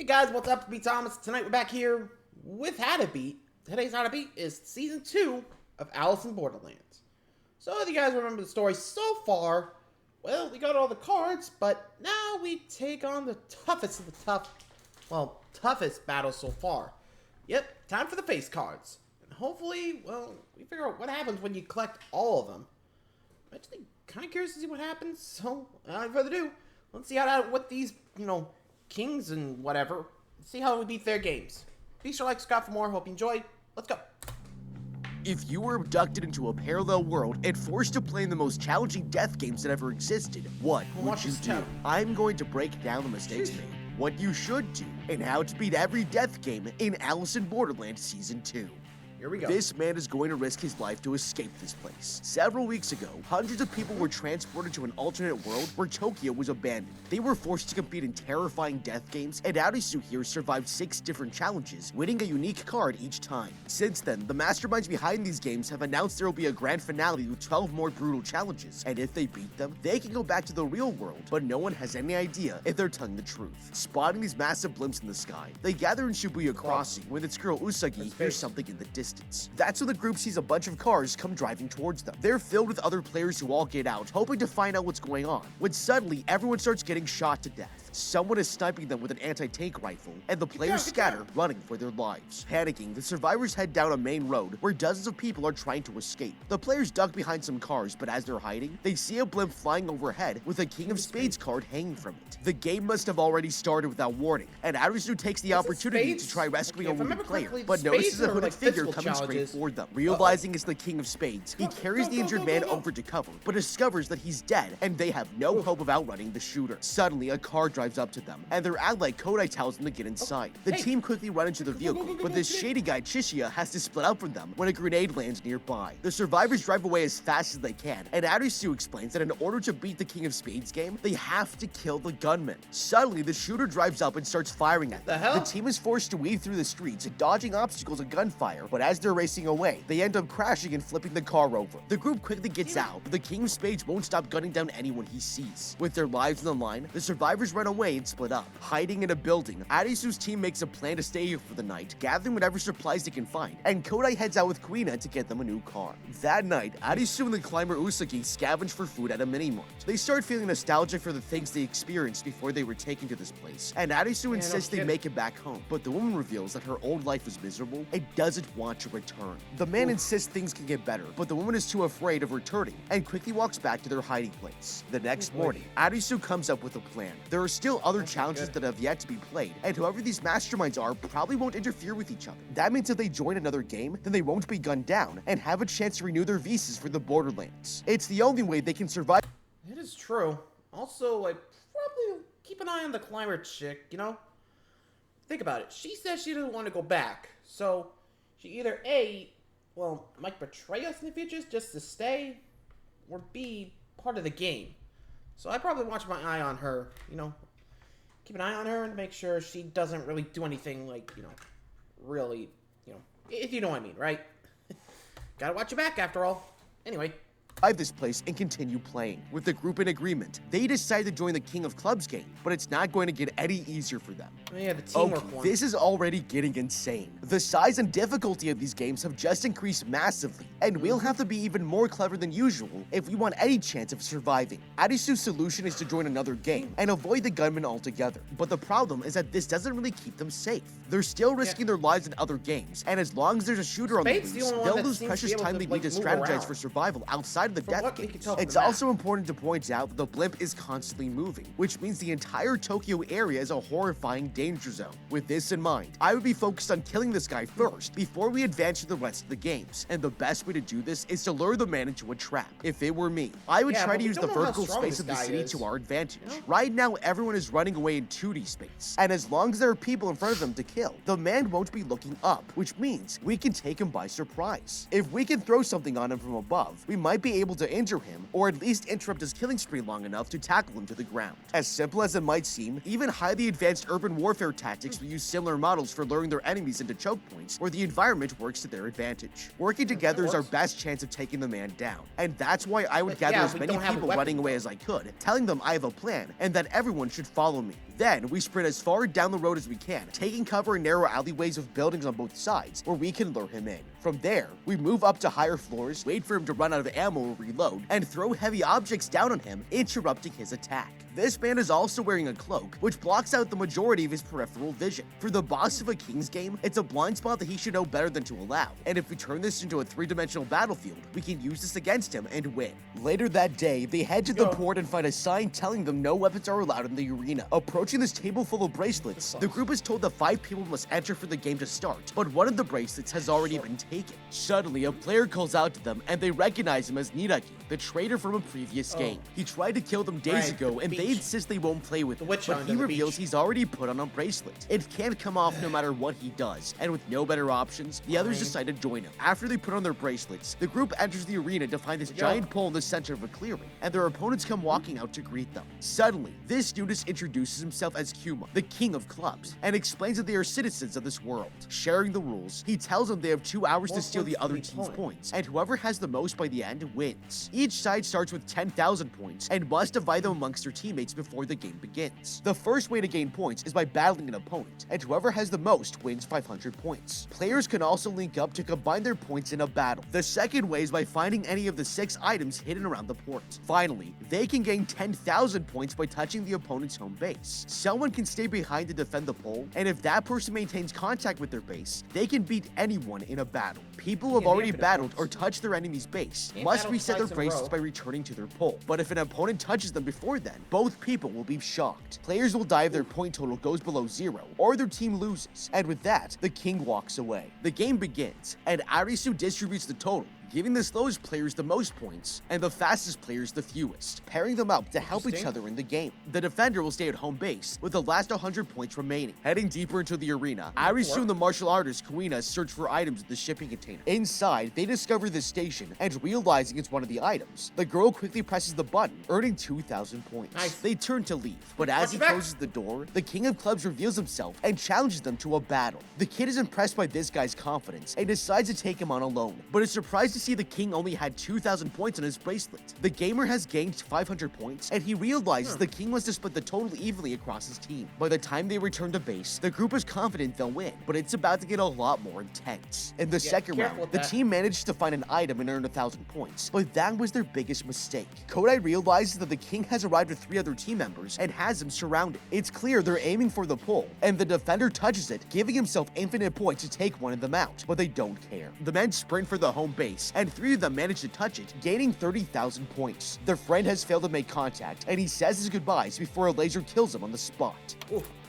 Hey guys, what's up? It's me, Thomas. Tonight we're back here with How to Beat. Today's How to Beat is Season 2 of Alice in Borderlands. So if you guys remember the story so far, well, we got all the cards, but now we take on the toughest of the toughest battles so far. Yep, time for the face cards. And hopefully, well, we figure out what happens when you collect all of them. I'm actually kind of curious to see what happens, so without further ado, let's see what these, kings and whatever. See how we beat their games. Be sure to like, subscribe for more. Hope you enjoyed. Let's go. If you were abducted into a parallel world and forced to play in the most challenging death games that ever existed, what would you do? I'm going to break down the mistakes made, what you should do, and how to beat every death game in Alice in Borderland Season 2. Here we go. This man is going to risk his life to escape this place. Several weeks ago, hundreds of people were transported to an alternate world where Tokyo was abandoned. They were forced to compete in terrifying death games, and Arisu here survived 6 different challenges, winning a unique card each time. Since then, the masterminds behind these games have announced there will be a grand finale with 12 more brutal challenges, and if they beat them, they can go back to the real world, but no one has any idea if they're telling the truth. Spotting these massive blimps in the sky, they gather in Shibuya Crossing when its girl Usagi hears something in the distance. That's when the group sees a bunch of cars come driving towards them. They're filled with other players who all get out, hoping to find out what's going on, when suddenly everyone starts getting shot to death. Someone is sniping them with an anti-tank rifle, and the players scatter, running for their lives. Panicking, the survivors head down a main road where dozens of people are trying to escape. The players duck behind some cars, but as they're hiding, they see a blimp flying overhead with a King of Spades card hanging from it. The game must have already started without warning, and Arisu takes the opportunity to try rescuing a wounded player, but notices a hooded figure coming straight toward them. Realizing it's the King of Spades, he carries the injured man over to cover, but discovers that he's dead, and they have no hope of outrunning the shooter. Suddenly, a car drives up to them, and their ally Kodai tells them to get inside. The team quickly run into the vehicle, but this shady guy Chishia has to split up from them when a grenade lands nearby. The survivors drive away as fast as they can, and Arisu explains that in order to beat the King of Spades game, they have to kill the gunman. Suddenly, the shooter drives up and starts firing at them. The team is forced to weave through the streets, dodging obstacles and gunfire, but as they're racing away, they end up crashing and flipping the car over. The group quickly gets out, but the King of Spades won't stop gunning down anyone he sees. With their lives on the line, the survivors run away and split up. Hiding in a building, Arisu's team makes a plan to stay here for the night, gathering whatever supplies they can find, and Kodai heads out with Kuina to get them a new car. That night, Arisu and the climber Usagi scavenge for food at a mini-mart. They start feeling nostalgic for the things they experienced before they were taken to this place, and Arisu insists they make it back home, but the woman reveals that her old life was miserable and doesn't want to return. The man insists things can get better, but the woman is too afraid of returning and quickly walks back to their hiding place. The next morning, Arisu comes up with a plan. There are still other challenges that have yet to be played, and whoever these masterminds are probably won't interfere with each other. That means if they join another game, then they won't be gunned down and have a chance to renew their visas for the Borderlands. It's the only way they can survive. It is true. Also, I probably keep an eye on the climber chick, Think about it. She says she doesn't want to go back, so she either A, might betray us in the future just to stay, or B, part of the game. So I probably watch my eye on her, keep an eye on her and make sure she doesn't really do anything really, if you know what I mean, right? Gotta watch your back after all. Anyway. This place and continue playing. With the group in agreement, they decide to join the King of Clubs game, but it's not going to get any easier for them. Yeah, the teamwork one. This is already getting insane. The size and difficulty of these games have just increased massively, and we'll have to be even more clever than usual if we want any chance of surviving. Arisu's solution is to join another game and avoid the gunmen altogether, but the problem is that this doesn't really keep them safe. They're still risking their lives in other games, and as long as there's a shooter on the loose, they'll lose precious time they need to strategize for survival outside of the death games. It's also important to point out that the blimp is constantly moving, which means the entire Tokyo area is a horrifying danger zone. With this in mind, I would be focused on killing this guy first before we advance to the rest of the games, and the best way to do this is to lure the man into a trap. If it were me, I would try to use the vertical space of the city to our advantage. Right now, everyone is running away in 2D space, and as long as there are people in front of them to kill, the man won't be looking up, which means we can take him by surprise. If we can throw something on him from above, we might be be able to injure him, or at least interrupt his killing spree long enough to tackle him to the ground. As simple as it might seem, even highly advanced urban warfare tactics will use similar models for luring their enemies into choke points where the environment works to their advantage. Working together is our best chance of taking the man down, and that's why I would gather as many people running away as I could, telling them I have a plan and that everyone should follow me. Then, we sprint as far down the road as we can, taking cover in narrow alleyways of buildings on both sides, where we can lure him in. From there, we move up to higher floors, wait for him to run out of ammo or reload, and throw heavy objects down on him, interrupting his attack. This man is also wearing a cloak, which blocks out the majority of his peripheral vision. For the boss of a King's game, it's a blind spot that he should know better than to allow, and if we turn this into a three-dimensional battlefield, we can use this against him and win. Later that day, they head to the port and find a sign telling them no weapons are allowed in the arena. Approaching this table full of bracelets, the group is told that 5 people must enter for the game to start, but one of the bracelets has already been taken. Suddenly, a player calls out to them, and they recognize him as Niragi, the traitor from a previous game. He tried to kill them days ago, and they insist they won't play with him, but he reveals he's already put on a bracelet. It can't come off no matter what he does, and with no better options, the others decide to join him. After they put on their bracelets, the group enters the arena to find this giant pole in the center of a clearing, and their opponents come walking out to greet them. Suddenly, this nudist introduces himself as Kuma, the king of clubs, and explains that they are citizens of this world. Sharing the rules, he tells them they have 2 hours to steal the other team's points, and whoever has the most by the end wins. Each side starts with 10,000 points, and must divide them amongst their teammates before the game begins. The first way to gain points is by battling an opponent, and whoever has the most wins 500 points. Players can also link up to combine their points in a battle. The second way is by finding any of the 6 items hidden around the port. Finally, they can gain 10,000 points by touching the opponent's home base. Someone can stay behind to defend the pole, and if that person maintains contact with their base, they can beat anyone in a battle. People who have already battled or touched their enemy's base must reset their bracelets by returning to their pole, but if an opponent touches them before then, both people will be shocked. Players will die if their point total goes below 0, or their team loses, and with that, the king walks away. The game begins, and Arisu distributes the total, giving the slowest players the most points, and the fastest players the fewest, pairing them up to help each other in the game. The defender will stay at home base, with the last 100 points remaining. Heading deeper into the arena, Arisu and the martial artist Kuina search for items in the shipping container. Inside, they discover this station, and realizing it's one of the items, the girl quickly presses the button, earning 2,000 points. Nice. They turn to leave, but as he closes the door, the king of clubs reveals himself and challenges them to a battle. The kid is impressed by this guy's confidence, and decides to take him on alone, but is surprised to see the king only had 2,000 points on his bracelet. The gamer has gained 500 points, and he realizes the king wants to split the total evenly across his team. By the time they return to base, the group is confident they'll win, but it's about to get a lot more intense. In the second round, the team managed to find an item and earn 1,000 points, but that was their biggest mistake. Kodai realizes that the king has arrived with 3 other team members and has them surrounded. It's clear they're aiming for the pole, and the defender touches it, giving himself infinite points to take one of them out, but they don't care. The men sprint for the home base, and 3 of them manage to touch it, gaining 30,000 points. Their friend has failed to make contact, and he says his goodbyes before a laser kills him on the spot.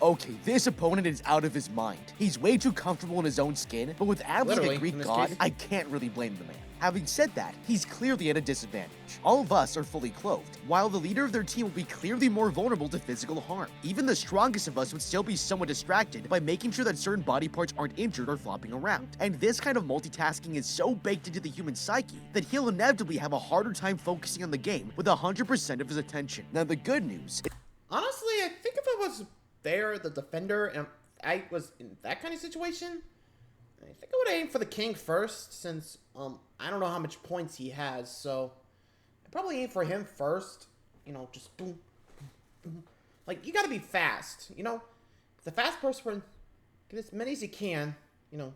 Okay, this opponent is out of his mind. He's way too comfortable in his own skin, but with abs like a Greek god, I can't really blame the man. Having said that, he's clearly at a disadvantage. All of us are fully clothed, while the leader of their team will be clearly more vulnerable to physical harm. Even the strongest of us would still be somewhat distracted by making sure that certain body parts aren't injured or flopping around. And this kind of multitasking is so baked into the human psyche that he'll inevitably have a harder time focusing on the game with 100% of his attention. Now the good news... Honestly, I think if I was there, the defender, and I was in that kind of situation, I think I would aim for the king first, since I don't know how much points he has, so I'd probably aim for him first. You know, just boom, boom, boom. Like, you gotta be fast, you know? The fast person, get as many as you can, you know.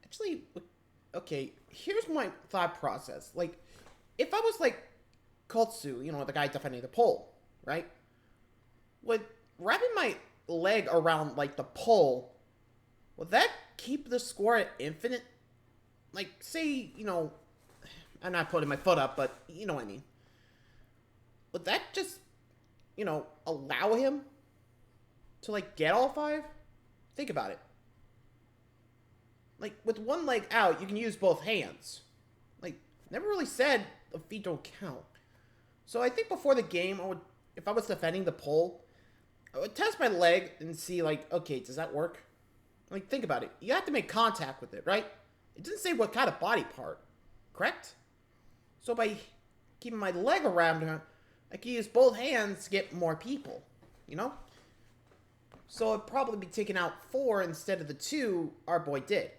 Actually, okay, here's my thought process. Like, if I was like Kotsu, you know, the guy defending the pole, right? Would wrapping my leg around, like, the pole, would that keep the score at infinite? Like, say, you know, I'm not putting my foot up, but you know what I mean. Would that just, you know, allow him to, like, get all 5? Think about it. Like, with one leg out, you can use both hands. Like, never really said the feet don't count. So I think before the game, if I was defending the pole, I would test my leg and see, like, okay, does that work? Like, think about it. You have to make contact with it, right? It didn't say what kind of body part, correct? So by keeping my leg around her, I can use both hands to get more people, you know? So I'd probably be taking out 4 instead of the 2 our boy did.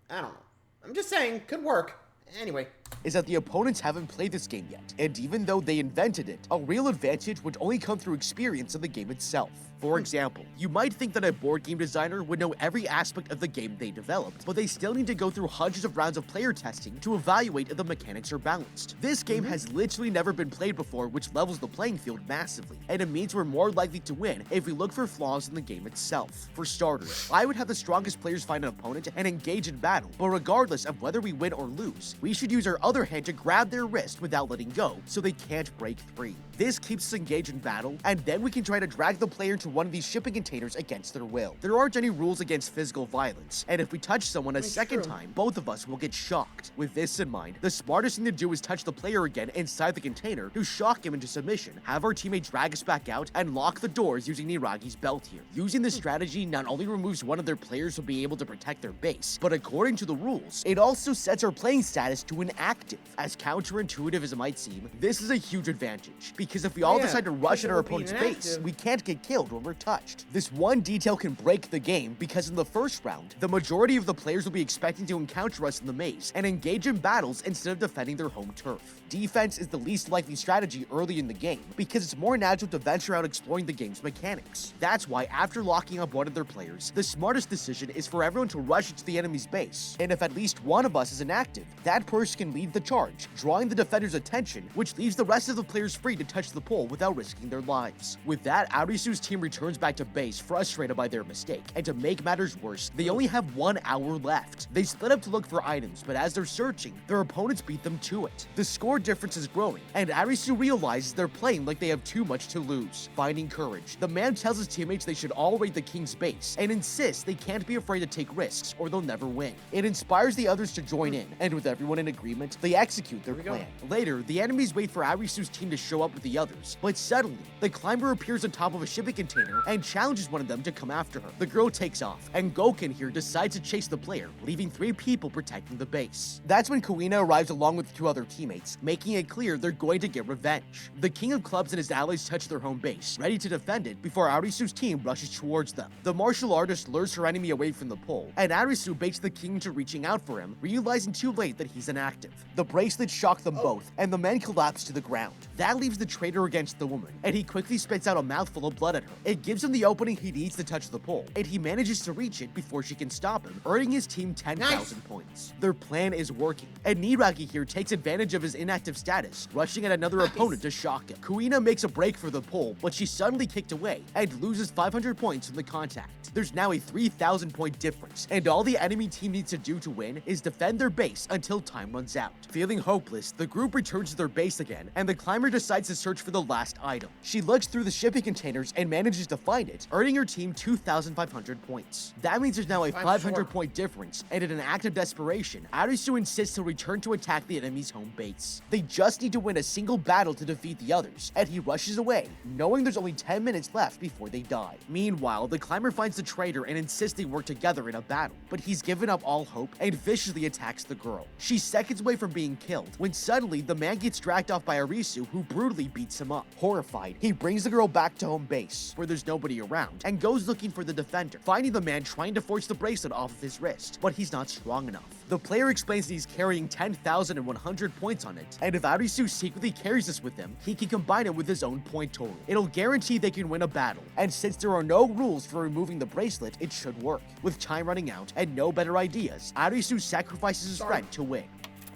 I don't know. I'm just saying, could work. Anyway. Is that the opponents haven't played this game yet, and even though they invented it, a real advantage would only come through experience of the game itself. For example, you might think that a board game designer would know every aspect of the game they developed, but they still need to go through hundreds of rounds of player testing to evaluate if the mechanics are balanced. This game has literally never been played before, which levels the playing field massively, and it means we're more likely to win if we look for flaws in the game itself. For starters, I would have the strongest players find an opponent and engage in battle, but regardless of whether we win or lose, we should use our other hand to grab their wrist without letting go, so they can't break free. This keeps us engaged in battle, and then we can try to drag the player into one of these shipping containers against their will. There aren't any rules against physical violence, and if we touch someone a second time, both of us will get shocked. With this in mind, the smartest thing to do is touch the player again inside the container to shock him into submission, have our teammate drag us back out, and lock the doors using Niragi's belt here. Using this strategy not only removes one of their players from being able to protect their base, but according to the rules, it also sets our playing status to inactive. As counterintuitive as it might seem, this is a huge advantage, because if we all decide to rush at our opponent's base, we can't get killed when we're touched. This one detail can break the game, because in the first round, the majority of the players will be expecting to encounter us in the maze and engage in battles instead of defending their home turf. Defense is the least likely strategy early in the game, because it's more natural to venture out exploring the game's mechanics. That's why after locking up one of their players, the smartest decision is for everyone to rush into the enemy's base, and if at least one of us is inactive, that person can lead the charge, drawing the defender's attention, which leaves the rest of the players free to touch the pole without risking their lives. With that, Arisu's team returns back to base frustrated by their mistake, and to make matters worse, they only have 1 hour left. They split up to look for items, but as they're searching, their opponents beat them to it. The score difference is growing, and Arisu realizes they're playing like they have too much to lose. Finding courage, the man tells his teammates they should all raid the king's base, and insists they can't be afraid to take risks, or they'll never win. It inspires the others to join in, and with everyone in agreement, they execute their plan. Later, the enemies wait for Arisu's team to show up with the others, but suddenly, the climber appears on top of a shipping container and challenges one of them to come after her. The girl takes off, and Goken here decides to chase the player, leaving 3 people protecting the base. That's when Kuina arrives along with 2 other teammates, making it clear they're going to get revenge. The King of Clubs and his allies touch their home base, ready to defend it before Arisu's team rushes towards them. The martial artist lures her enemy away from the pole, and Arisu baits the king into reaching out for him, realizing too late that he's inactive. The bracelet shocked them both, and the men collapse to the ground. That leaves the traitor against the woman, and he quickly spits out a mouthful of blood at her. It gives him the opening he needs to touch the pole, and he manages to reach it before she can stop him, earning his team 10,000 points. Their plan is working, and Niragi here takes advantage of his inactive status, rushing at another opponent to shock him. Kuina makes a break for the pole, but she's suddenly kicked away and loses 500 points from the contact. There's now a 3,000 point difference, and all the enemy team needs to do to win is defend their base until time runs out. Feeling hopeless, the group returns to their base again, and the climber decides to search for the last item. She looks through the shipping containers and manages to find it, earning her team 2,500 points. That means there's now a 500 point difference, and in an act of desperation, Arisu insists to return to attack the enemy's home base. They just need to win a single battle to defeat the others, and he rushes away, knowing there's only 10 minutes left before they die. Meanwhile, the climber finds the traitor and insists they work together in a battle, but he's given up all hope and viciously attacks the girl. She's seconds away from being killed, when suddenly the man gets dragged off by Arisu, who brutally beats him up. Horrified, he brings the girl back to home base, where there's nobody around, and goes looking for the defender, finding the man trying to force the bracelet off of his wrist, but he's not strong enough. The player explains that he's carrying 10,100 points on it, and if Arisu secretly carries this with him, he can combine it with his own point total. It'll guarantee they can win a battle, and since there are no rules for removing the bracelet, it should work. With time running out and no better ideas, Arisu sacrifices his friend to win.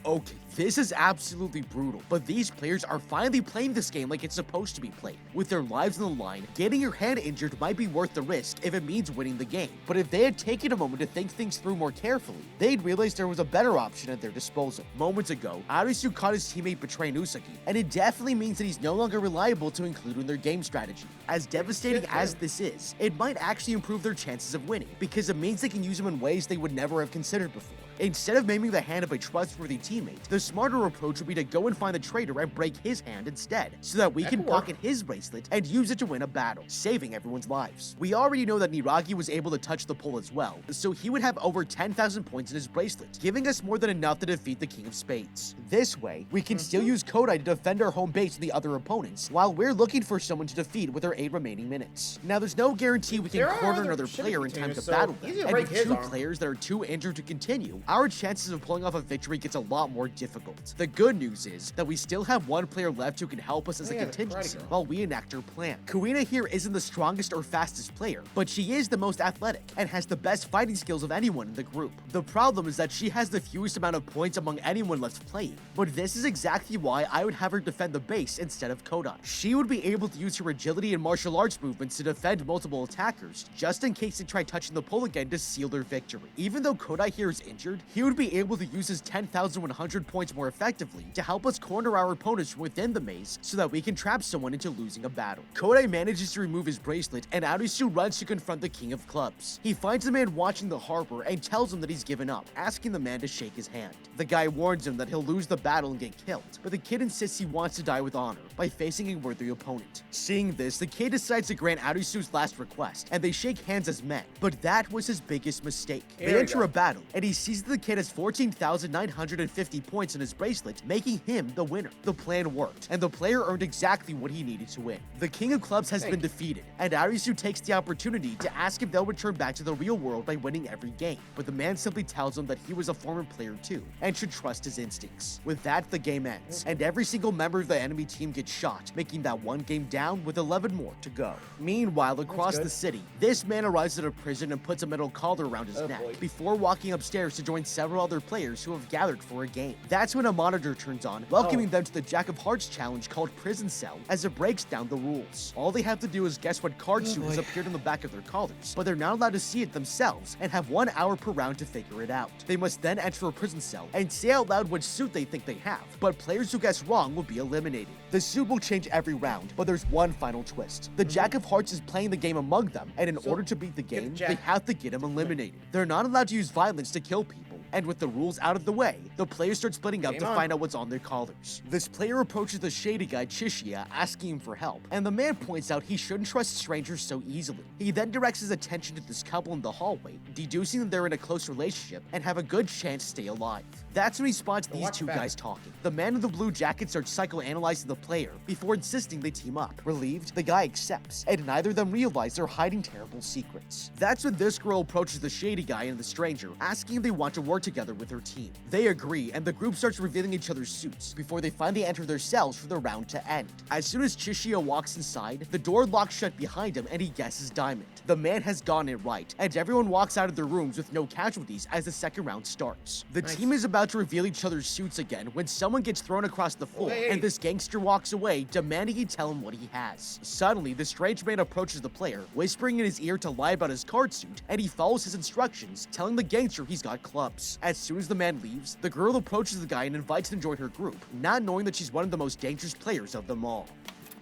Okay, this is absolutely brutal, but these players are finally playing this game like it's supposed to be played. With their lives on the line, getting your hand injured might be worth the risk if it means winning the game. But if they had taken a moment to think things through more carefully, they'd realize there was a better option at their disposal. Moments ago, Arisu caught his teammate betraying Usagi, and it definitely means that he's no longer reliable to include in their game strategy. As devastating as this is, it might actually improve their chances of winning, because it means they can use him in ways they would never have considered before. Instead of maiming the hand of a trustworthy teammate, the smarter approach would be to go and find the traitor and break his hand instead, so that we can pocket his bracelet and use it to win a battle, saving everyone's lives. We already know that Niragi was able to touch the pole as well, so he would have over 10,000 points in his bracelet, giving us more than enough to defeat the King of Spades. This way, we can still use Kodai to defend our home base with the other opponents, while we're looking for someone to defeat with our 8 remaining minutes. Now, there's no guarantee we can corner another player in time to battle them, and with 2 players that are too injured to continue, our chances of pulling off a victory gets a lot more difficult. The good news is that we still have 1 player left who can help us as a contingency while we enact our plan. Kuina here isn't the strongest or fastest player, but she is the most athletic and has the best fighting skills of anyone in the group. The problem is that she has the fewest amount of points among anyone left playing, but this is exactly why I would have her defend the base instead of Kodai. She would be able to use her agility and martial arts movements to defend multiple attackers, just in case they try touching the pole again to seal their victory. Even though Kodai here is injured, he would be able to use his 10,100 points more effectively to help us corner our opponents from within the maze so that we can trap someone into losing a battle. Kodai manages to remove his bracelet and Arisu runs to confront the King of Clubs. He finds the man watching the harbor and tells him that he's given up, asking the man to shake his hand. The guy warns him that he'll lose the battle and get killed, but the kid insists he wants to die with honor by facing a worthy opponent. Seeing this, the kid decides to grant Arisu's last request, and they shake hands as men, but that was his biggest mistake. They enter a battle, and he sees that the kid has 14,950 points in his bracelet, making him the winner. The plan worked, and the player earned exactly what he needed to win. The King of Clubs has been defeated, and Arisu takes the opportunity to ask if they'll return back to the real world by winning every game, but the man simply tells him that he was a former player too, and should trust his instincts. With that, the game ends, and every single member of the enemy team gets shot, making that 1 game down with 11 more to go. Meanwhile, across the city, this man arrives at a prison and puts a metal collar around his neck, before walking upstairs to join several other players who have gathered for a game. That's when a monitor turns on, welcoming them to the Jack of Hearts challenge called Prison Cell, as it breaks down the rules. All they have to do is guess what card suit has appeared on the back of their collars, but they're not allowed to see it themselves and have 1 hour per round to figure it out. They must then enter a prison cell and say out loud which suit they think they have, but players who guess wrong will be eliminated. The suit will change every round, but there's one final twist. The Jack of Hearts is playing the game among them, and in order to beat the game, they have to get him eliminated. They're not allowed to use violence to kill people, and with the rules out of the way, the players start splitting up to find out what's on their collars. This player approaches the shady guy Chishia, asking him for help, and the man points out he shouldn't trust strangers so easily. He then directs his attention to this couple in the hallway, deducing that they're in a close relationship and have a good chance to stay alive. That's when he spots these 2 guys talking. The man in the blue jacket starts psychoanalyzing the player before insisting they team up. Relieved, the guy accepts, and neither of them realize they're hiding terrible secrets. That's when this girl approaches the shady guy and the stranger, asking if they want to work together with her team. They agree, and the group starts revealing each other's suits before they finally enter their cells for the round to end. As soon as Chishia walks inside, the door locks shut behind him and he guesses Diamond. The man has gotten it right, and everyone walks out of their rooms with no casualties as the second round starts. The team is about to reveal each other's suits again when someone gets thrown across the floor, and this gangster walks away, demanding he tell him what he has. Suddenly, the strange man approaches the player, whispering in his ear to lie about his card suit, and he follows his instructions, telling the gangster he's got clubs. As soon as the man leaves, the girl approaches the guy and invites him to join her group, not knowing that she's one of the most dangerous players of them all.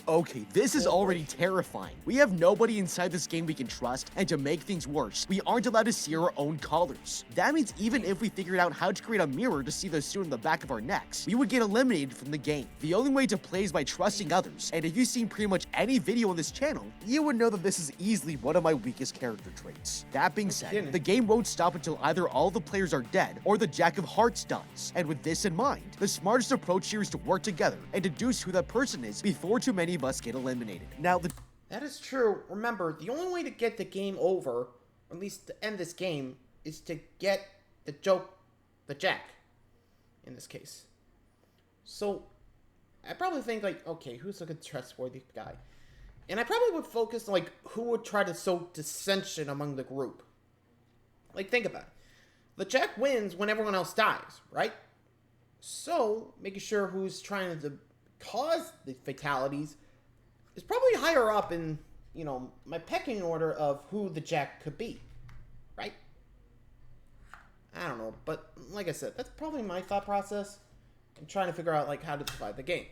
Okay, this is already terrifying. We have nobody inside this game we can trust, and to make things worse, we aren't allowed to see our own collars. That means even if we figured out how to create a mirror to see the suit on the back of our necks, we would get eliminated from the game. The only way to play is by trusting others, and if you've seen pretty much any video on this channel, you would know that this is easily one of my weakest character traits. That being said, the game won't stop until either all the players are dead or the Jack of Hearts dies, and with this in mind, the smartest approach here is to work together and deduce who that person is before too many of us get eliminated. Now, that is true. Remember, the only way to get the game over, or at least to end this game, is to get the Jack, in this case. So, I probably think, like, okay, who's a good trustworthy guy? And I probably would focus on, like, who would try to sow dissension among the group. Like, think about it. The Jack wins when everyone else dies, right? So, making sure who's trying to cause the fatalities is probably higher up in, you know, my pecking order of who the Jack could be, right? I don't know, but like I said, that's probably my thought process in trying to figure out, like, how to survive the game.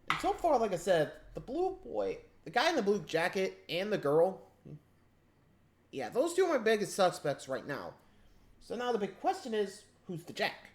And so far, like I said, the blue boy, the guy in the blue jacket and the girl, yeah, those two are my biggest suspects right now. So now the big question is, who's the Jack?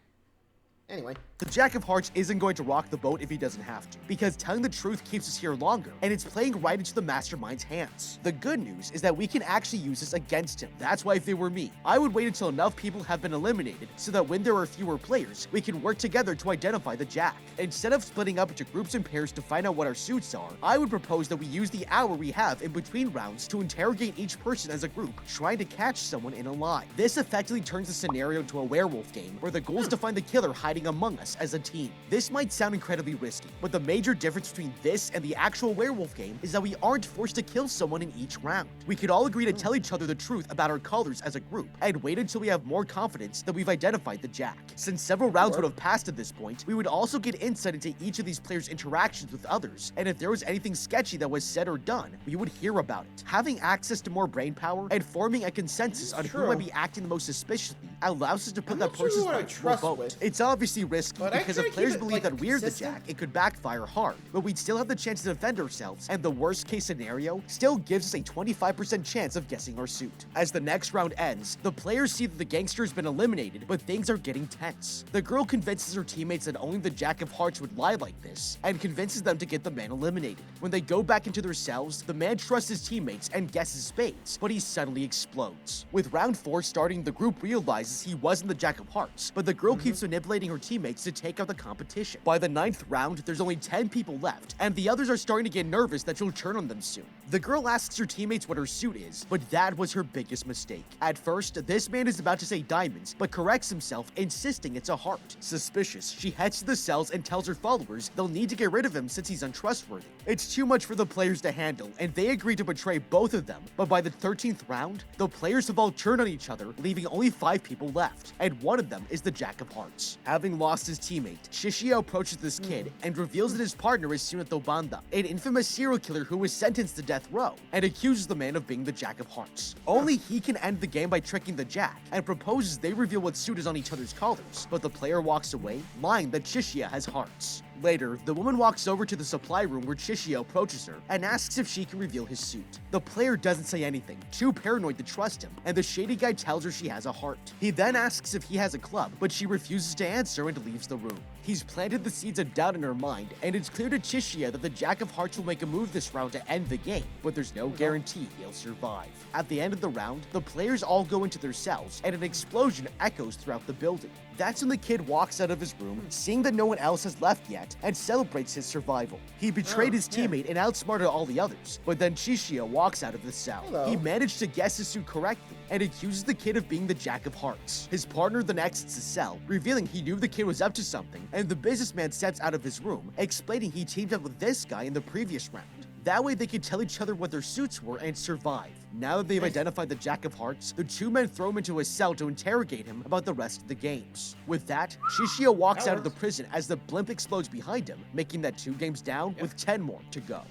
Anyway. The Jack of Hearts isn't going to rock the boat if he doesn't have to, because telling the truth keeps us here longer, and it's playing right into the mastermind's hands. The good news is that we can actually use this against him. That's why if it were me, I would wait until enough people have been eliminated so that when there are fewer players, we can work together to identify the Jack. Instead of splitting up into groups and pairs to find out what our suits are, I would propose that we use the hour we have in between rounds to interrogate each person as a group, trying to catch someone in a lie. This effectively turns the scenario into a werewolf game, where the goal is to find the killer hiding among us as a team. This might sound incredibly risky, but the major difference between this and the actual werewolf game is that we aren't forced to kill someone in each round. We could all agree to tell each other the truth about our colors as a group, and wait until we have more confidence that we've identified the Jack. Since several rounds would have passed at this point, we would also get insight into each of these players' interactions with others, and if there was anything sketchy that was said or done, we would hear about it. Having access to more brain power and forming a consensus on who might be acting the most suspiciously allows us to put that person's life on a vote. It's obviously risky, because if players believe that we're the Jack, it could backfire hard, but we'd still have the chance to defend ourselves, and the worst case scenario still gives us a 25% chance of guessing our suit. As the next round ends, the players see that the gangster has been eliminated, but things are getting tense. The girl convinces her teammates that only the Jack of Hearts would lie like this, and convinces them to get the man eliminated. When they go back into their cells, the man trusts his teammates and guesses spades, but he suddenly explodes. With round 4 starting, the group realizes he wasn't the Jack of Hearts, but the girl keeps manipulating her teammates to take out the competition. By the 9th round, there's only 10 people left, and the others are starting to get nervous that she'll turn on them soon. The girl asks her teammates what her suit is, but that was her biggest mistake. At first, this man is about to say diamonds, but corrects himself, insisting it's a heart. Suspicious, she heads to the cells and tells her followers they'll need to get rid of him since he's untrustworthy. It's too much for the players to handle, and they agree to betray both of them, but by the 13th round, the players have all turned on each other, leaving only 5 people left, and one of them is the Jack of Hearts. Having lost his teammate, Shishio approaches this kid and reveals that his partner is Sunato Banda, an infamous serial killer who was sentenced to death row, and accuses the man of being the Jack of Hearts. Only he can end the game by tricking the Jack, and proposes they reveal what suit is on each other's collars, but the player walks away, lying that Shishio has hearts. Later, the woman walks over to the supply room where Shishio approaches her and asks if she can reveal his suit. The player doesn't say anything, too paranoid to trust him, and the shady guy tells her she has a heart. He then asks if he has a club, but she refuses to answer and leaves the room. He's planted the seeds of doubt in her mind, and it's clear to Shishio that the Jack of Hearts will make a move this round to end the game, but there's no guarantee he'll survive. At the end of the round, the players all go into their cells, and an explosion echoes throughout the building. That's when the kid walks out of his room, seeing that no one else has left yet, and celebrates his survival. He betrayed his teammate and outsmarted all the others, but then Shishio walks out of the cell. He managed to guess his suit correctly, and accuses the kid of being the Jack of Hearts. His partner then exits the cell, revealing he knew the kid was up to something, and the businessman steps out of his room, explaining he teamed up with this guy in the previous round. That way they could tell each other what their suits were and survive. Now that they've identified the Jack of Hearts, the two men throw him into a cell to interrogate him about the rest of the games. With that, Shishio walks out of the prison as the blimp explodes behind him, making that 2 games down with 10 more to go.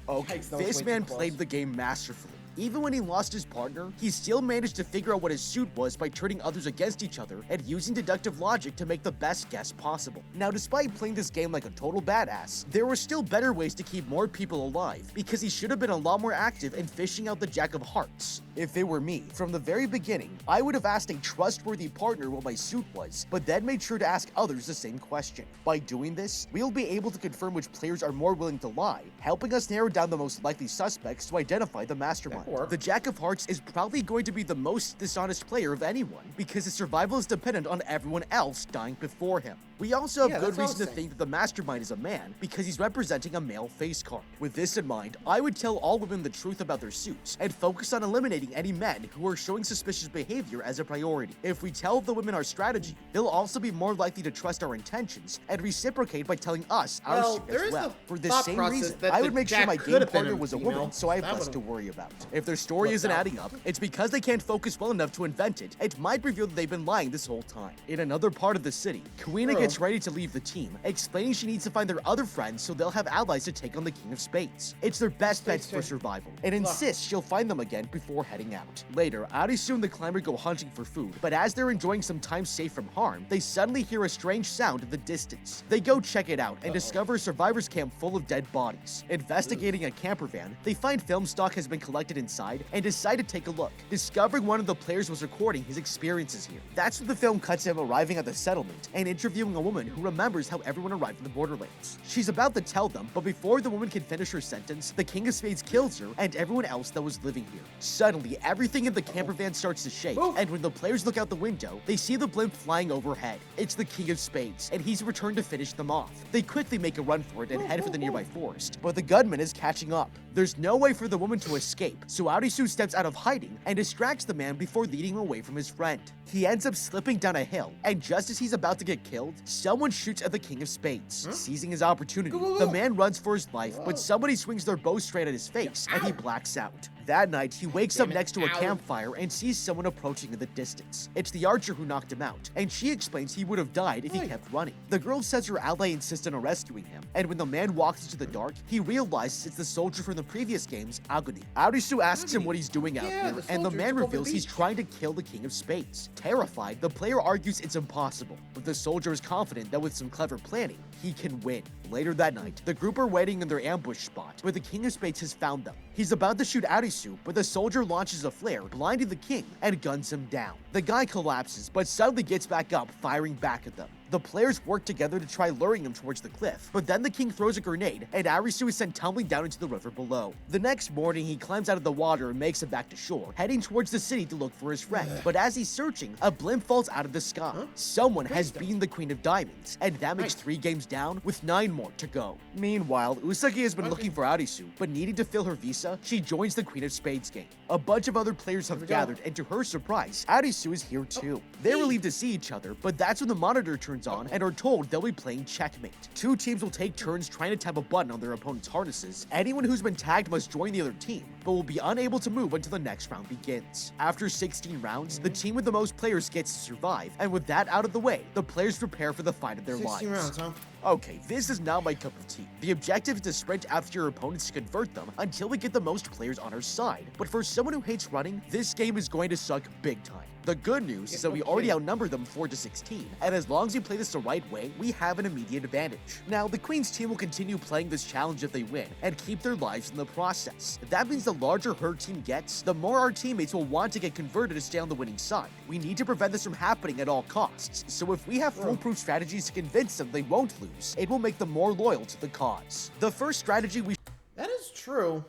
Okay, this man played the game masterfully. Even when he lost his partner, he still managed to figure out what his suit was by turning others against each other and using deductive logic to make the best guess possible. Now, despite playing this game like a total badass, there were still better ways to keep more people alive, because he should have been a lot more active in fishing out the Jack of Hearts. If it were me, from the very beginning, I would have asked a trustworthy partner what my suit was, but then made sure to ask others the same question. By doing this, we'll be able to confirm which players are more willing to lie, helping us narrow down the most likely suspects to identify the mastermind. The Jack of Hearts is probably going to be the most dishonest player of anyone, because his survival is dependent on everyone else dying before him. We also have good reason to think that the mastermind is a man, because he's representing a male face card. With this in mind, I would tell all women the truth about their suits, and focus on eliminating any men who are showing suspicious behavior as a priority. If we tell the women our strategy, they'll also be more likely to trust our intentions, and reciprocate by telling us our suit as well. For this same reason, I would make sure my game partner was a woman, so I have less to worry about. If their story isn't adding up, it's because they can't focus well enough to invent it. It might reveal that they've been lying this whole time. In another part of the city, Kuina gets ready to leave the team, explaining she needs to find their other friends so they'll have allies to take on the King of Spades. It's their best bets for survival, and insists she'll find them again before heading out. Later, Arisu and the climber go hunting for food, but as they're enjoying some time safe from harm, they suddenly hear a strange sound in the distance. They go check it out and discover a survivor's camp full of dead bodies. Investigating a camper van, they find film stock has been collected in inside and decide to take a look, discovering one of the players was recording his experiences here. That's when the film cuts to him arriving at the settlement and interviewing a woman who remembers how everyone arrived in the Borderlands. She's about to tell them, but before the woman can finish her sentence, the King of Spades kills her and everyone else that was living here. Suddenly, everything in the camper van starts to shake, and when the players look out the window, they see the blimp flying overhead. It's the King of Spades, and he's returned to finish them off. They quickly make a run for it and head for the nearby forest, but the gunman is catching up. There's no way for the woman to escape, so Arisu steps out of hiding and distracts the man before leading him away from his friend. He ends up slipping down a hill, and just as he's about to get killed, someone shoots at the King of Spades. Seizing his opportunity, the man runs for his life, but somebody swings their bow straight at his face, and he blacks out. That night, he wakes up next to a campfire and sees someone approaching in the distance. It's the archer who knocked him out, and she explains he would have died if he kept running. The girl says her ally insists on rescuing him, and when the man walks into the dark, he realizes it's the soldier from the previous game's Agony. Arisu asks him what he's doing out here, and the man reveals he's trying to kill the King of Spades. Terrified, the player argues it's impossible, but the soldier is confident that with some clever planning, he can win. Later that night, the group are waiting in their ambush spot, where the King of Spades has found them. He's about to shoot Arisu, but the soldier launches a flare, blinding the king, and guns him down. The guy collapses, but suddenly gets back up, firing back at them. The players work together to try luring him towards the cliff, but then the king throws a grenade, and Arisu is sent tumbling down into the river below. The next morning, he climbs out of the water and makes it back to shore, heading towards the city to look for his friend. But as he's searching, a blimp falls out of the sky. Someone has beaten the Queen of Diamonds, and that makes 3 games down, with 9 more to go. Meanwhile, Usagi has been looking for Arisu, but needing to fill her visa, she joins the Queen of Spades game. A bunch of other players have gathered, and to her surprise, Arisu is here too. They're relieved to see each other, but that's when the monitor turns on and are told they'll be playing checkmate. 2 teams will take turns trying to tap a button on their opponent's harnesses. Anyone who's been tagged must join the other team, but will be unable to move until the next round begins. After 16 rounds, the team with the most players gets to survive, and with that out of the way, the players prepare for the fight of their lives. 16 rounds, huh? Okay, this is not my cup of tea. The objective is to sprint after your opponents to convert them until we get the most players on our side. But for someone who hates running, this game is going to suck big time. The good news is that we already outnumber them 4-16, and as long as we play this the right way, we have an immediate advantage. Now, the Queen's team will continue playing this challenge if they win, and keep their lives in the process. That means the larger her team gets, the more our teammates will want to get converted to stay on the winning side. We need to prevent this from happening at all costs, so if we have foolproof strategies to convince them they won't lose, it will make them more loyal to the cause. The first strategy we— That is true.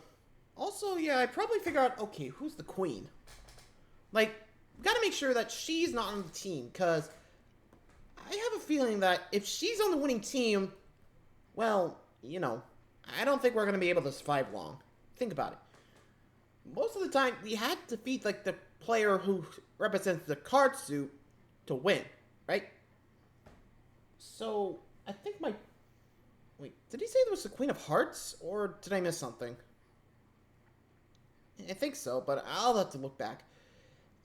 Also, yeah, I'd probably figure out, okay, who's the queen? Like, gotta make sure that she's not on the team, because I have a feeling that if she's on the winning team, well, you know, I don't think we're gonna be able to survive long. Think about it. Most of the time, we had to defeat, like, the player who represents the card suit to win, right? So, I think my... Wait, did he say there was the Queen of Hearts, or did I miss something? I think so, but I'll have to look back.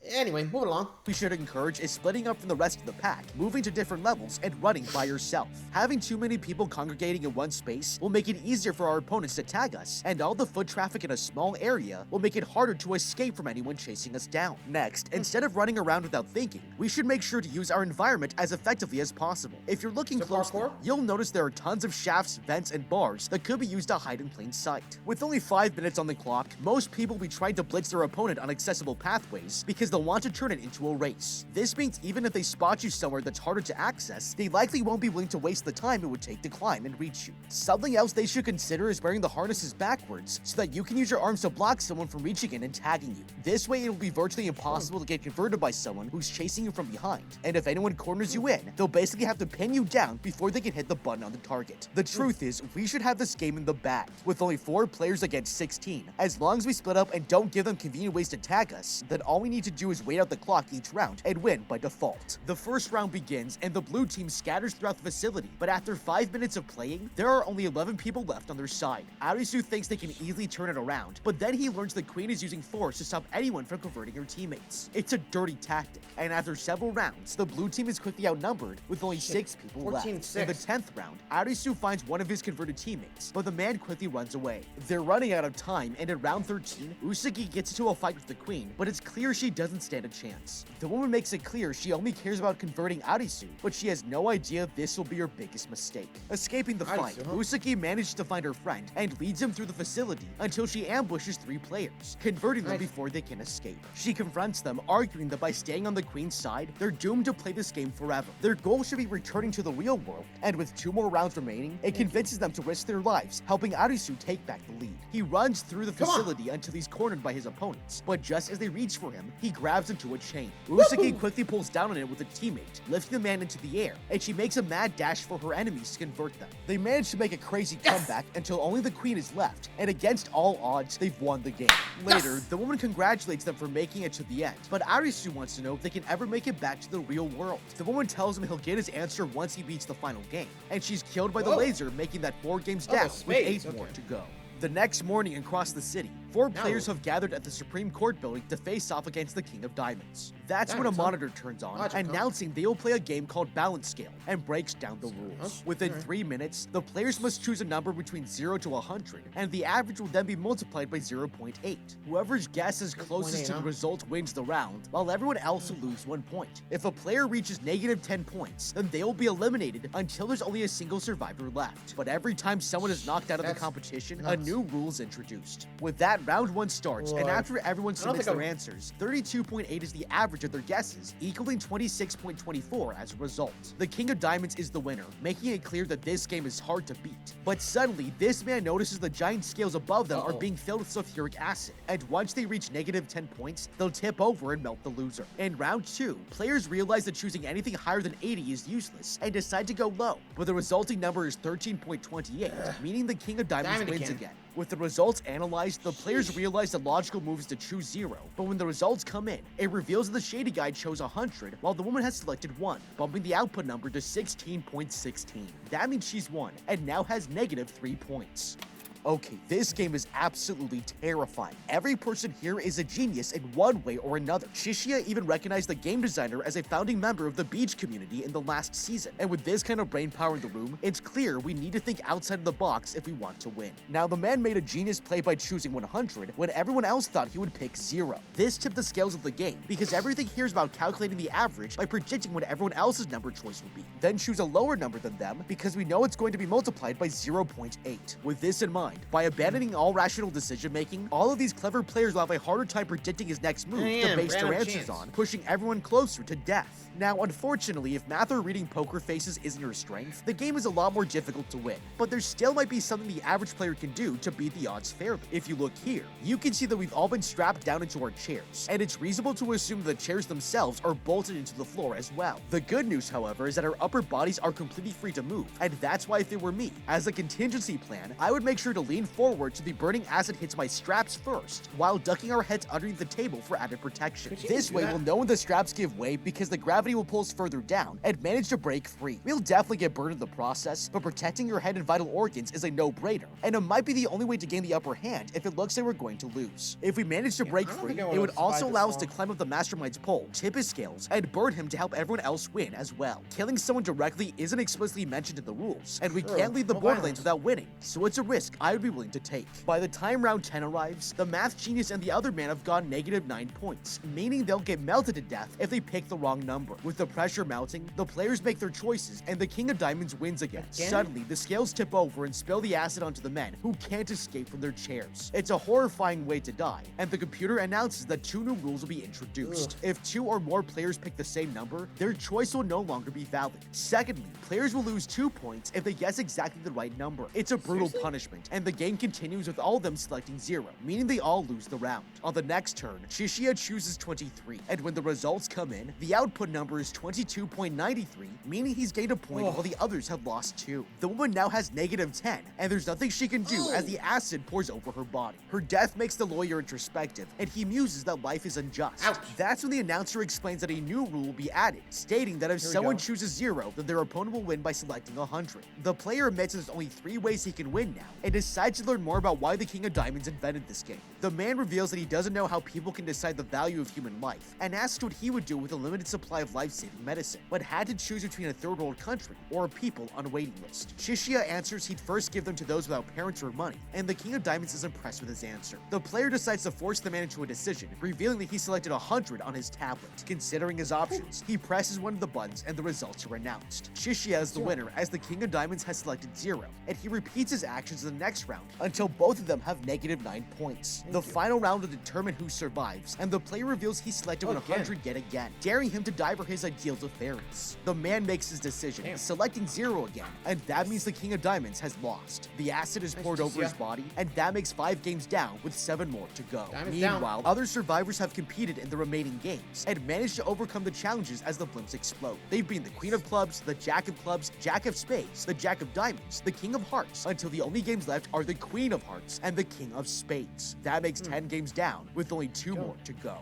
Anyway, moving along. We should encourage is splitting up from the rest of the pack, moving to different levels, and running by yourself. Having too many people congregating in one space will make it easier for our opponents to tag us, and all the foot traffic in a small area will make it harder to escape from anyone chasing us down. Next, instead of running around without thinking, we should make sure to use our environment as effectively as possible. If you're looking closely, you'll notice there are tons of shafts, vents, and bars that could be used to hide in plain sight. With only 5 minutes on the clock, most people will be trying to blitz their opponent on accessible pathways because they'll want to turn it into a race. This means even if they spot you somewhere that's harder to access, they likely won't be willing to waste the time it would take to climb and reach you. Something else they should consider is wearing the harnesses backwards so that you can use your arms to block someone from reaching in and tagging you. This way it will be virtually impossible to get converted by someone who's chasing you from behind, and if anyone corners you in, they'll basically have to pin you down before they can hit the button on the target. The truth is, we should have this game in the bag, with only 4 players against 16. As long as we split up and don't give them convenient ways to tag us, then all we need to do is wait out the clock each round and win by default. The first round begins and the blue team scatters throughout the facility, but after 5 minutes of playing, there are only 11 people left on their side. Arisu thinks they can easily turn it around, but then he learns the queen is using force to stop anyone from converting her teammates. It's a dirty tactic, and after several rounds, the blue team is quickly outnumbered with only 6 people left. In the 10th round, Arisu finds one of his converted teammates, but the man quickly runs away. They're running out of time, and in round 13, Usagi gets into a fight with the queen, but it's clear she doesn't doesn't stand a chance. The woman makes it clear she only cares about converting Arisu, but she has no idea this will be her biggest mistake. Escaping the fight, Usagi manages to find her friend and leads him through the facility until she ambushes 3 players, converting them before they can escape. She confronts them, arguing that by staying on the queen's side, they're doomed to play this game forever. Their goal should be returning to the real world, and with 2 more rounds remaining, it convinces them to risk their lives, helping Arisu take back the lead. He runs through the facility until he's cornered by his opponents, but just as they reach for him, he grabs into a chain. Usagi quickly pulls down on it with a teammate, lifting the man into the air, and she makes a mad dash for her enemies to convert them. They manage to make a crazy comeback until only the queen is left, and against all odds, they've won the game. Later, the woman congratulates them for making it to the end, but Arisu wants to know if they can ever make it back to the real world. The woman tells him he'll get his answer once he beats the final game, and she's killed by the laser, making that 4 games down, with 8 more to go. The next morning across the city, 4 players have gathered at the Supreme Court building to face off against the King of Diamonds. That's when a monitor turns on, announcing they will play a game called Balance Scale, and breaks down the rules. Within 3 minutes, the players must choose a number between 0 to 100, and the average will then be multiplied by 0.8. Whoever's guess is closest to the result wins the round, while everyone else will lose 1 point. If a player reaches negative 10 points, then they will be eliminated until there's only a single survivor left. But every time someone is knocked out of the competition, a new rule is introduced. With that, round 1 starts, and after everyone submits their answers, 32.8 is the average of their guesses, equaling 26.24 as a result. The King of Diamonds is the winner, making it clear that this game is hard to beat. But suddenly, this man notices the giant scales above them are being filled with sulfuric acid, and once they reach negative 10 points, they'll tip over and melt the loser. In round 2, players realize that choosing anything higher than 80 is useless, and decide to go low, but the resulting number is 13.28, meaning the King of Diamonds wins again. With the results analyzed, the players realize the logical move is to choose 0, but when the results come in, it reveals that the Shady Guy chose 100, while the woman has selected 1, bumping the output number to 16.16. That means she's won, and now has negative 3 points. Okay, this game is absolutely terrifying. Every person here is a genius in one way or another. Shishia even recognized the game designer as a founding member of the beach community in the last season. And with this kind of brain power in the room, it's clear we need to think outside of the box if we want to win. Now, the man made a genius play by choosing 100 when everyone else thought he would pick 0. This tipped the scales of the game because everything here is about calculating the average by predicting what everyone else's number choice would be. Then choose a lower number than them because we know it's going to be multiplied by 0.8. With this in mind, by abandoning all rational decision-making, all of these clever players will have a harder time predicting his next move to base their answers on, pushing everyone closer to death. Now, unfortunately, if math or reading poker faces isn't your strength, the game is a lot more difficult to win, but there still might be something the average player can do to beat the odds fairly. If you look here, you can see that we've all been strapped down into our chairs, and it's reasonable to assume the chairs themselves are bolted into the floor as well. The good news, however, is that our upper bodies are completely free to move, and that's why if it were me, as a contingency plan, I would make sure to lean forward so the burning acid hits my straps first, while ducking our heads underneath the table for added protection. This way, we'll know when the straps give way because the gravity will pull us further down and manage to break free. We'll definitely get burned in the process, but protecting your head and vital organs is a no-brainer, and it might be the only way to gain the upper hand if it looks like we're going to lose. If we manage to break free, it would also allow us to climb up the mastermind's pole, tip his scales, and burn him to help everyone else win as well. Killing someone directly isn't explicitly mentioned in the rules, and we can't leave the Borderlands without winning, so it's a risk I would be willing to take. By the time round 10 arrives, the math genius and the other man have gone negative 9 points, meaning they'll get melted to death if they pick the wrong number. With the pressure mounting, the players make their choices, and the King of Diamonds wins again. Suddenly, the scales tip over and spill the acid onto the men, who can't escape from their chairs. It's a horrifying way to die, and the computer announces that 2 new rules will be introduced. If 2 or more players pick the same number, their choice will no longer be valid. Secondly, players will lose 2 points if they guess exactly the right number. It's a brutal punishment, and the game continues with all of them selecting 0, meaning they all lose the round. On the next turn, Shishia chooses 23, and when the results come in, the output number is 22.93, meaning he's gained a point while the others have lost 2. The woman now has negative 10, and there's nothing she can do as the acid pours over her body. Her death makes the lawyer introspective, and he muses that life is unjust. That's when the announcer explains that a new rule will be added, stating that if someone chooses 0, then their opponent will win by selecting 100. The player admits there's only 3 ways he can win now, and decides decides to learn more about why the King of Diamonds invented this game. The man reveals that he doesn't know how people can decide the value of human life, and asks what he would do with a limited supply of life-saving medicine, but had to choose between a third world country or people on a waiting list. Shishia answers he'd first give them to those without parents or money, and the King of Diamonds is impressed with his answer. The player decides to force the man into a decision, revealing that he selected 100 on his tablet. Considering his options, he presses one of the buttons and the results are announced. Shishia is the winner, as the King of Diamonds has selected 0, and he repeats his actions in the next round until both of them have -9 points. The final round will determine who survives, and the player reveals he selected 100 yet again, daring him to die for his ideals of fairness. The man makes his decision, selecting 0 again, and that means the King of Diamonds has lost. The acid is poured over his body, and that makes 5 games down with 7 more to go. Meanwhile, other survivors have competed in the remaining games and managed to overcome the challenges as the blimps explode. They've been the Queen of Clubs, the Jack of Clubs, Jack of Spades, the Jack of Diamonds, the King of Hearts, until the only games left are the Queen of Hearts and the King of Spades. That makes 10 games down with only 2 more to go.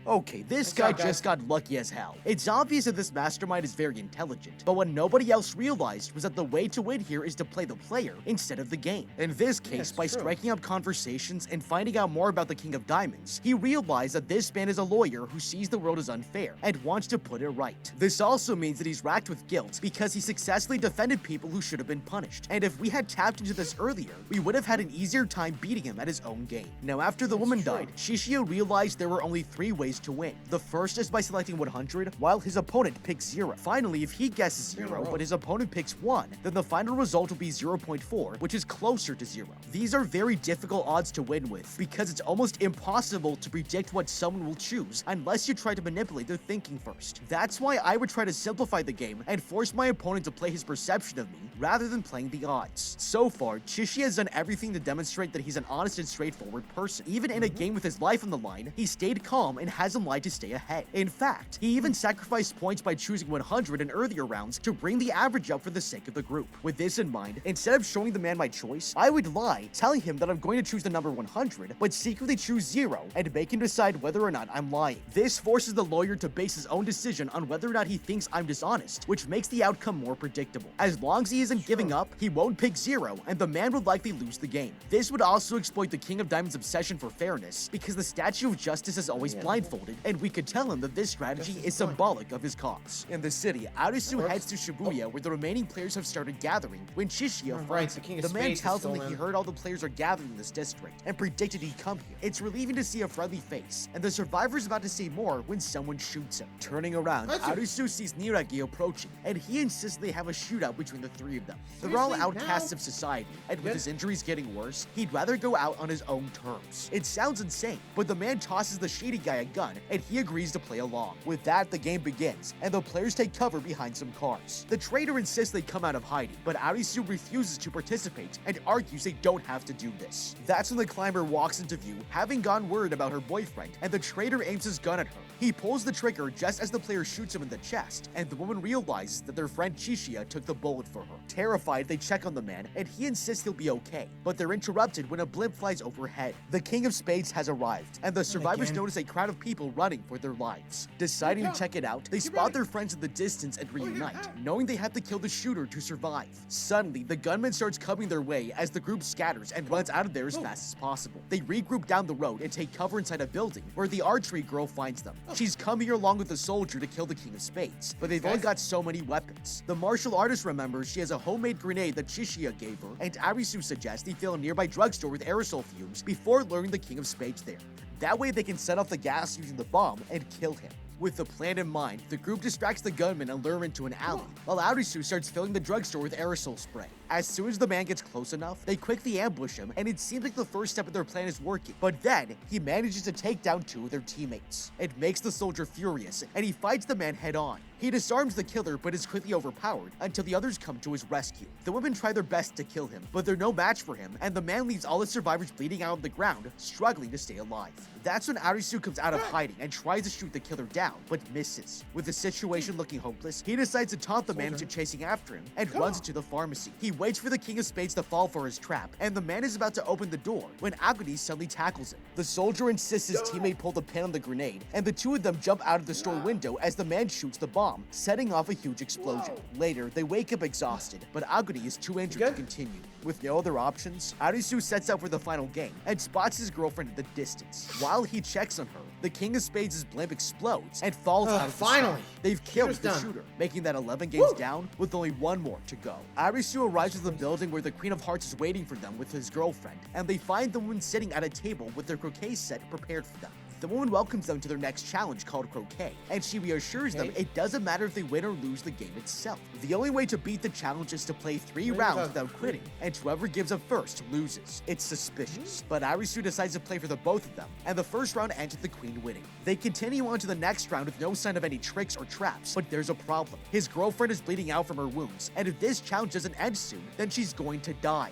Okay, this guy just got lucky as hell. It's obvious that this mastermind is very intelligent, but what nobody else realized was that the way to win here is to play the player instead of the game. In this case, by striking up conversations and finding out more about the King of Diamonds, he realized that this man is a lawyer who sees the world as unfair and wants to put it right. This also means that he's racked with guilt because he successfully defended people who should have been punished, and if we had tapped into this earlier, we would have had an easier time beating him at his own game. Now, after the woman died, Shishio realized there were only 3 ways to win. The first is by selecting 100, while his opponent picks 0. Finally, if he guesses 0, but his opponent picks 1, then the final result will be 0.4, which is closer to 0. These are very difficult odds to win with, because it's almost impossible to predict what someone will choose unless you try to manipulate their thinking first. That's why I would try to simplify the game and force my opponent to play his perception of me rather than playing the odds. So far, Chishi has done everything to demonstrate that he's an honest and straightforward person. Even in a game with his life on the line, he stayed calm and hasn't lied to stay ahead. In fact, he even sacrificed points by choosing 100 in earlier rounds to bring the average up for the sake of the group. With this in mind, instead of showing the man my choice, I would lie, telling him that I'm going to choose the number 100, but secretly choose 0 and make him decide whether or not I'm lying. This forces the lawyer to base his own decision on whether or not he thinks I'm dishonest, which makes the outcome more predictable. As long as he isn't giving up, he won't pick 0, and the man would likely lose the game. This would also exploit the King of Diamonds' obsession for fairness, because the Statue of Justice is always blindfolded, and we could tell him that this strategy is symbolic of his cause. In the city, Arisu heads to Shibuya, where the remaining players have started gathering when Shishio finds him. The man tells him that he heard all the players are gathering in this district and predicted he'd come here. It's relieving to see a friendly face, and the survivor's about to say more when someone shoots him. Turning around, Arisu sees Niragi approaching, and he insists they have a shootout between the 3 of them. They're all outcasts of society, and with his injuries getting worse, he'd rather go out on his own terms. It sounds insane, but the man tosses the shady guy a gun, and he agrees to play along. With that, the game begins, and the players take cover behind some cars. The traitor insists they come out of hiding, but Arisu refuses to participate and argues they don't have to do this. That's when the climber walks into view, having gone word about her boyfriend, and the traitor aims his gun at her. He pulls the trigger just as the player shoots him in the chest, and the woman realizes that their friend Chishia took the bullet for her. Terrified, they check on the man, and he insists he'll be okay, but they're interrupted when a blimp flies overhead. The King of Spades has arrived, and the survivors notice a crowd of people running for their lives. Deciding to check it out, they spot their friends in the distance and reunite, knowing they have to kill the shooter to survive. Suddenly, the gunman starts coming their way as the group scatters and runs out of there as fast as possible. They regroup down the road and take cover inside a building where the archery girl finds them. She's come here along with the soldier to kill the King of Spades, but they've only got so many weapons. The martial artist remembers she has a homemade grenade that Chishia gave her, and Arisu suggests they fill a nearby drugstore with aerosol fumes before luring the King of Spades there. That way they can set off the gas using the bomb and kill him. With the plan in mind, the group distracts the gunman and lure him into an alley, while Arisu starts filling the drugstore with aerosol spray. As soon as the man gets close enough, they quickly ambush him, and it seems like the first step of their plan is working. But then, he manages to take down 2 of their teammates. It makes the soldier furious, and he fights the man head on. He disarms the killer, but is quickly overpowered until the others come to his rescue. The women try their best to kill him, but they're no match for him, and the man leaves all his survivors bleeding out on the ground, struggling to stay alive. That's when Arisu comes out of hiding and tries to shoot the killer down, but misses. With the situation looking hopeless, he decides to taunt the man into chasing after him and runs into the pharmacy. He waits for the King of Spades to fall for his trap, and the man is about to open the door when Agony suddenly tackles him. The soldier insists his teammate pull the pin on the grenade, and the 2 of them jump out of the store window as the man shoots the bomb, setting off a huge explosion. Later, they wake up exhausted, but Agony is too injured to continue. With no other options, Arisu sets out for the final game and spots his girlfriend at the distance. While he checks on her, the King of Spades' blimp explodes and falls out of the finally. sky. They've killed the done. shooter, making that 11 games down with only one more to go. Arisu arrives at the building where the Queen of Hearts is waiting for them with his girlfriend, and they find the woman sitting at a table with their croquet set prepared for them. The woman welcomes them to their next challenge called croquet, and she reassures them it doesn't matter if they win or lose the game itself. The only way to beat the challenge is to play 3 rounds without quitting, and whoever gives up first loses. It's suspicious, but Arisu decides to play for the both of them, and the first round ends with the Queen winning. They continue on to the next round with no sign of any tricks or traps, but there's a problem. His girlfriend is bleeding out from her wounds, and if this challenge doesn't end soon, then she's going to die.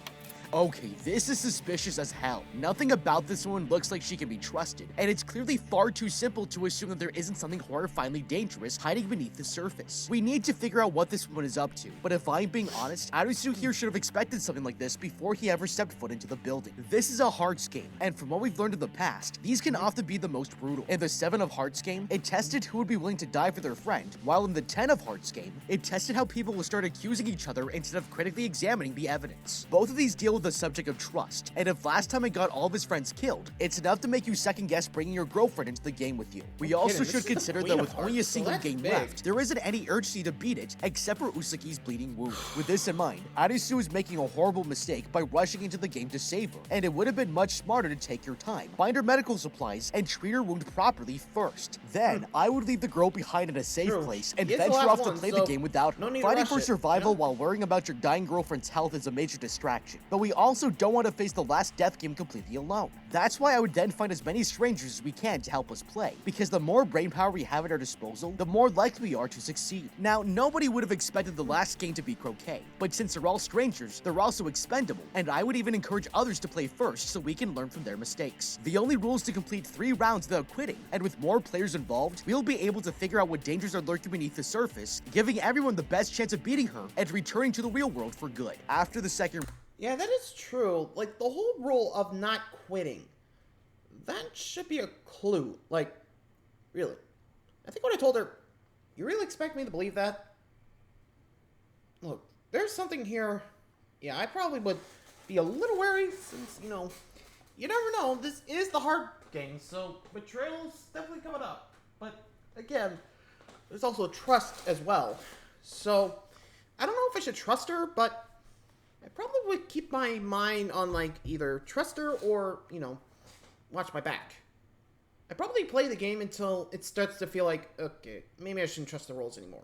Okay, this is suspicious as hell. Nothing about this woman looks like she can be trusted, and it's clearly far too simple to assume that there isn't something horrifyingly dangerous hiding beneath the surface. We need to figure out what this woman is up to, but if I'm being honest, Arisu here should have expected something like this before he ever stepped foot into the building. This is a Hearts game, and from what we've learned in the past, these can often be the most brutal. In the 7 of Hearts game, it tested who would be willing to die for their friend, while in the 10 of Hearts game, it tested how people will start accusing each other instead of critically examining the evidence. Both of these deal with the subject of trust, and if last time it got all of his friends killed, it's enough to make you second guess bringing your girlfriend into the game with you. We also should consider that with only a single game left, there isn't any urgency to beat it except for Usaki's bleeding wound. With this in mind, Arisu is making a horrible mistake by rushing into the game to save her, and it would have been much smarter to take your time, find her medical supplies, and treat her wound properly first. Then, I would leave the girl behind in a safe place and venture off to play the game without her. Fighting for survival while worrying about your dying girlfriend's health is a major distraction, but we also don't want to face the last death game completely alone. That's why I would then find as many strangers as we can to help us play, because the more brainpower we have at our disposal, the more likely we are to succeed. Now, nobody would have expected the last game to be croquet, but since they're all strangers, they're also expendable, and I would even encourage others to play first so we can learn from their mistakes. The only rule is to complete 3 rounds without quitting, and with more players involved, we'll be able to figure out what dangers are lurking beneath the surface, giving everyone the best chance of beating her and returning to the real world for good. After the second Yeah, that is true. Like, the whole rule of not quitting, that should be a clue. Like, really. I think when I told her, you really expect me to believe that? Look, there's something here. Yeah, I probably would be a little wary since, you know, you never know. This is the hard game, so betrayal's definitely coming up. But, again, there's also trust as well. So, I don't know if I should trust her, but I probably would keep my mind on, like, either trust her or, you know, watch my back. I probably play the game until it starts to feel like, okay, maybe I shouldn't trust the rules anymore.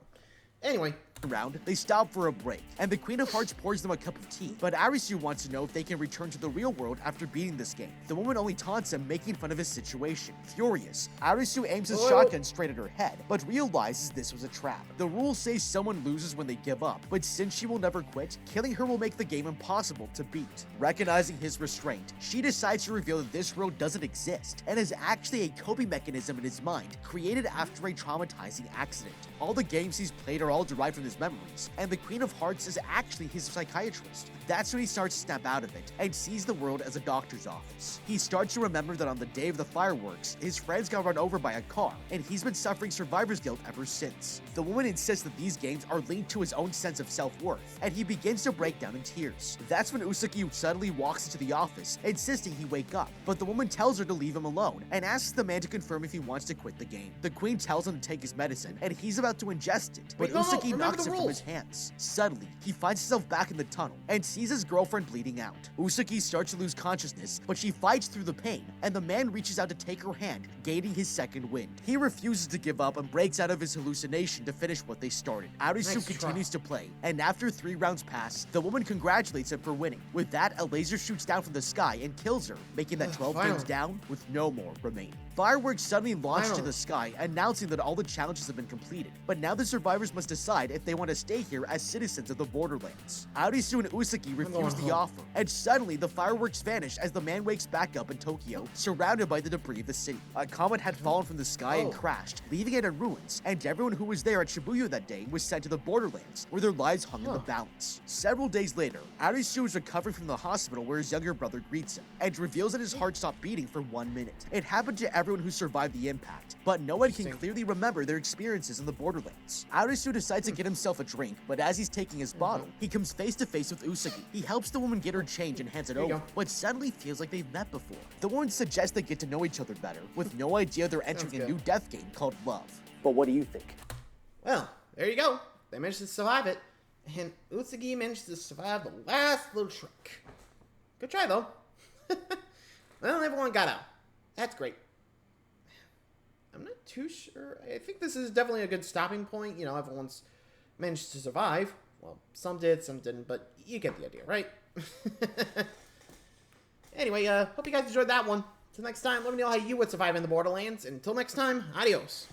Anyway. Round, they stop for a break, and the Queen of Hearts pours them a cup of tea. But Arisu wants to know if they can return to the real world after beating this game. The woman only taunts him, making fun of his situation. Furious, Arisu aims his shotgun straight at her head, but realizes this was a trap. The rules say someone loses when they give up, but since she will never quit, killing her will make the game impossible to beat. Recognizing his restraint, she decides to reveal that this world doesn't exist, and is actually a coping mechanism in his mind, created after a traumatizing accident. All the games he's played are all derived from his memories, and the Queen of Hearts is actually his psychiatrist. That's when he starts to snap out of it, and sees the world as a doctor's office. He starts to remember that on the day of the fireworks, his friends got run over by a car, and he's been suffering survivor's guilt ever since. The woman insists that these games are linked to his own sense of self-worth, and he begins to break down in tears. That's when Usaki suddenly walks into the office, insisting he wake up, but the woman tells her to leave him alone, and asks the man to confirm if he wants to quit the game. The Queen tells him to take his medicine, and he's about to ingest it, but Usaki knocks it from his hands. Suddenly, he finds himself back in the tunnel, and sees his girlfriend bleeding out. Usaki starts to lose consciousness, but she fights through the pain, and the man reaches out to take her hand, gaining his second wind. He refuses to give up and breaks out of his hallucination to finish what they started. Arisu continues to play, and after 3 rounds pass, the woman congratulates him for winning. With that, a laser shoots down from the sky and kills her, making that 12 games down with no more remaining. Fireworks suddenly launch into the sky, announcing that all the challenges have been completed, but now the survivors must decide if they want to stay here as citizens of the Borderlands. Arisu and Usaki refuse the offer, and suddenly the fireworks vanish as the man wakes back up in Tokyo, surrounded by the debris of the city. A comet had fallen from the sky and crashed, leaving it in ruins, and everyone who was there at Shibuya that day was sent to the Borderlands, where their lives hung in the balance. Several days later, Arisu is recovering from the hospital where his younger brother greets him, and reveals that his heart stopped beating for 1 minute. It happened to everyone who survived the impact, but no one can clearly remember their experiences in the Borderlands. Arisu decides to get himself a drink, but as he's taking his bottle, he comes face to face with Usaki, Utsugi. He helps the woman get her change and hands it There you over, go. but suddenly feels like they've met before. The woman suggests they get to know each other better, with no idea they're entering a good. new death game called Love. But what do you think? Well, there you go. They managed to survive it. And Utsugi managed to survive the last little trick. Good try, though. Well, everyone got out. That's great. I'm not too sure. I think this is definitely a good stopping point. You know, everyone's managed to survive. Well, some did, some didn't, but you get the idea, right? Anyway, hope you guys enjoyed that one. Till next time, let me know how you would survive in the Borderlands. And until next time, adios.